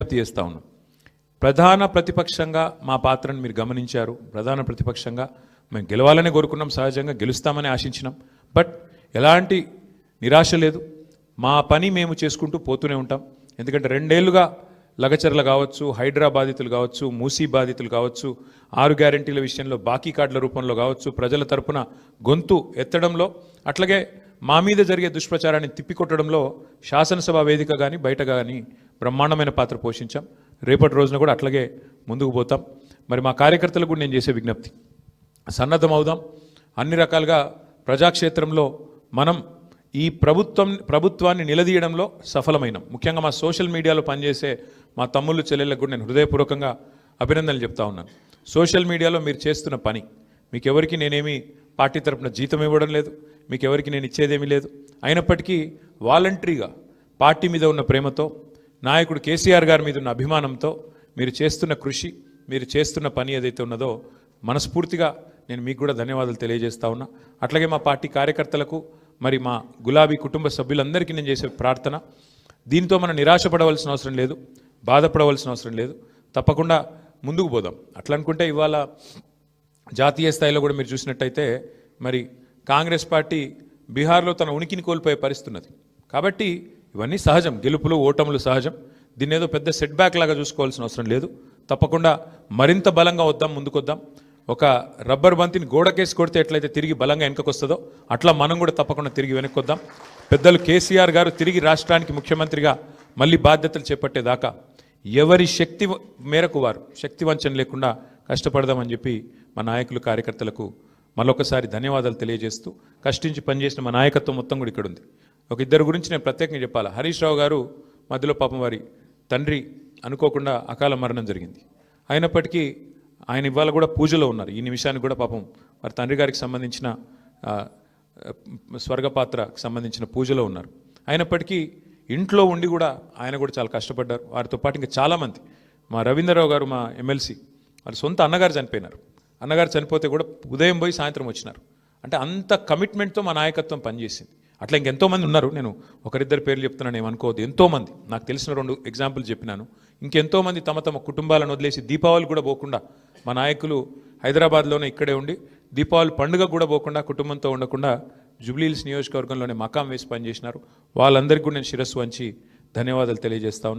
చేస్తా ఉన్నాం. ప్రధాన ప్రతిపక్షంగా మా పాత్రను మీరు గమనించారు. ప్రధాన ప్రతిపక్షంగా మేము గెలవాలని కోరుకున్నాం, సహజంగా గెలుస్తామని ఆశించినాం. బట్ ఎలాంటి నిరాశ లేదు. మా పని మేము చేసుకుంటూ పోతూనే ఉంటాం. ఎందుకంటే 2 ఏళ్లుగా లగచర్ల కావచ్చు, హైడ్రా బాధితులు కావచ్చు, మూసీ బాధితులు కావచ్చు, 6 గ్యారెంటీల విషయంలో బాకీ కార్డుల రూపంలో కావచ్చు, ప్రజల తరపున గొంతు ఎత్తడంలో, అట్లాగే మా మీద జరిగే దుష్ప్రచారాన్ని తిప్పికొట్టడంలో శాసనసభ వేదిక కానీ బయట కానీ బ్రహ్మాండమైన పాత్ర పోషించాం. రేపటి రోజున కూడా అట్లాగే ముందుకు పోతాం. మరి మా కార్యకర్తలకు కూడా నేను చేసే విజ్ఞప్తి, సన్నద్ధం అవుదాం. అన్ని రకాలుగా ప్రజాక్షేత్రంలో మనం ఈ ప్రభుత్వాన్ని నిలదీయడంలో సఫలమైనాం. ముఖ్యంగా మా సోషల్ మీడియాలో పనిచేసే మా తమ్ముళ్ళు చెల్లెళ్ళకు కూడా నేను హృదయపూర్వకంగా అభినందనలు చెప్తా ఉన్నాను. సోషల్ మీడియాలో మీరు చేస్తున్న పని, మీకెవరికి నేనేమి పార్టీ తరపున జీతం ఇవ్వడం లేదు, మీకెవరికి నేను ఇచ్చేదేమీ లేదు. అయినప్పటికీ వాలంటరీగా పార్టీ మీద ఉన్న ప్రేమతో, నాయకుడు కేసీఆర్ గారి మీద ఉన్న అభిమానంతో మీరు చేస్తున్న కృషి, మీరు చేస్తున్న పని ఏదైతే ఉన్నదో మనస్ఫూర్తిగా నేను మీకు కూడా ధన్యవాదాలు తెలియజేస్తా ఉన్నా. అట్లాగే మా పార్టీ కార్యకర్తలకు, మరి మా గులాబీ కుటుంబ సభ్యులందరికీ నేను చేసే ప్రార్థన, దీంతో మనం నిరాశపడవలసిన అవసరం లేదు, బాధపడవలసిన అవసరం లేదు. తప్పకుండా ముందుకు పోదాం. అట్లా అనుకుంటే ఇవాళ జాతీయ స్థాయిలో కూడా మీరు చూసినట్టయితే మరి కాంగ్రెస్ పార్టీ బీహార్లో తన ఉనికిని కోల్పోయే పరిస్థితి ఉన్నది. కాబట్టి ఇవన్నీ సహజం, గెలుపులు ఓటములు సహజం. దీన్ని ఏదో పెద్ద సెట్ బ్యాక్ లాగా చూసుకోవాల్సిన అవసరం లేదు. తప్పకుండా మరింత బలంగా వద్దాం, ముందుకొద్దాం. ఒక రబ్బర్ బంతిని గోడకేసి కొడితే ఎట్లయితే తిరిగి బలంగా వెనకకొస్తుందో అట్లా మనం కూడా తప్పకుండా తిరిగి వెనక్కొద్దాం. పెద్దలు కేసీఆర్ గారు తిరిగి రాష్ట్రానికి ముఖ్యమంత్రిగా మళ్ళీ బాధ్యతలు చేపట్టేదాకా ఎవరి శక్తి మేరకు వారు శక్తి వంచన లేకుండా కష్టపడదామని చెప్పి మా నాయకులు కార్యకర్తలకు మరొకసారి ధన్యవాదాలు తెలియజేస్తూ, కష్టించి పనిచేసిన మా నాయకత్వం మొత్తం కూడా ఇక్కడ ఉంది. ఒక ఇద్దరు గురించి నేను ప్రత్యేకంగా చెప్పాలి. హరీష్ రావు గారు మధ్యలో పాపం వారి తండ్రి అనుకోకుండా అకాల మరణం జరిగింది. అయినప్పటికీ ఆయన ఇవాళ కూడా పూజలో ఉన్నారు. ఈ నిమిషానికి కూడా పాపం వారి తండ్రి గారికి సంబంధించిన స్వర్గపాత్రకు సంబంధించిన పూజలో ఉన్నారు. అయినప్పటికీ ఇంట్లో ఉండి కూడా ఆయన కూడా చాలా కష్టపడ్డారు. వారితో పాటు ఇంకా చాలామంది, మా రవీంద్రరావు గారు మా ఎమ్మెల్సీ, వాళ్ళ సొంత అన్నగారు చనిపోయినారు. అన్నగారు చనిపోతే కూడా ఉదయం పోయి సాయంత్రం వచ్చినారు. అంటే అంత కమిట్మెంట్తో మా నాయకత్వం పనిచేసింది. అట్లా ఇంకెంతోమంది ఉన్నారు. నేను ఒకరిద్దరు పేర్లు చెప్తున్నాను, ఏమనుకోవద్దు. ఎంతోమంది నాకు తెలిసిన 2 ఎగ్జాంపుల్ చెప్పినాను. ఇంకెంతోమంది తమ తమ కుటుంబాలను వదిలేసి దీపావళి కూడా పోకుండా, మా నాయకులు హైదరాబాద్లోనే ఇక్కడే ఉండి దీపావళి పండుగ కూడా పోకుండా, కుటుంబంతో ఉండకుండా జూబ్లీహిల్స్ నియోజకవర్గంలోనే మకాం వేసి పనిచేసినారు. వాళ్ళందరికీ కూడా నేను శిరస్సు వంచి ధన్యవాదాలు తెలియజేస్తా ఉన్నాను.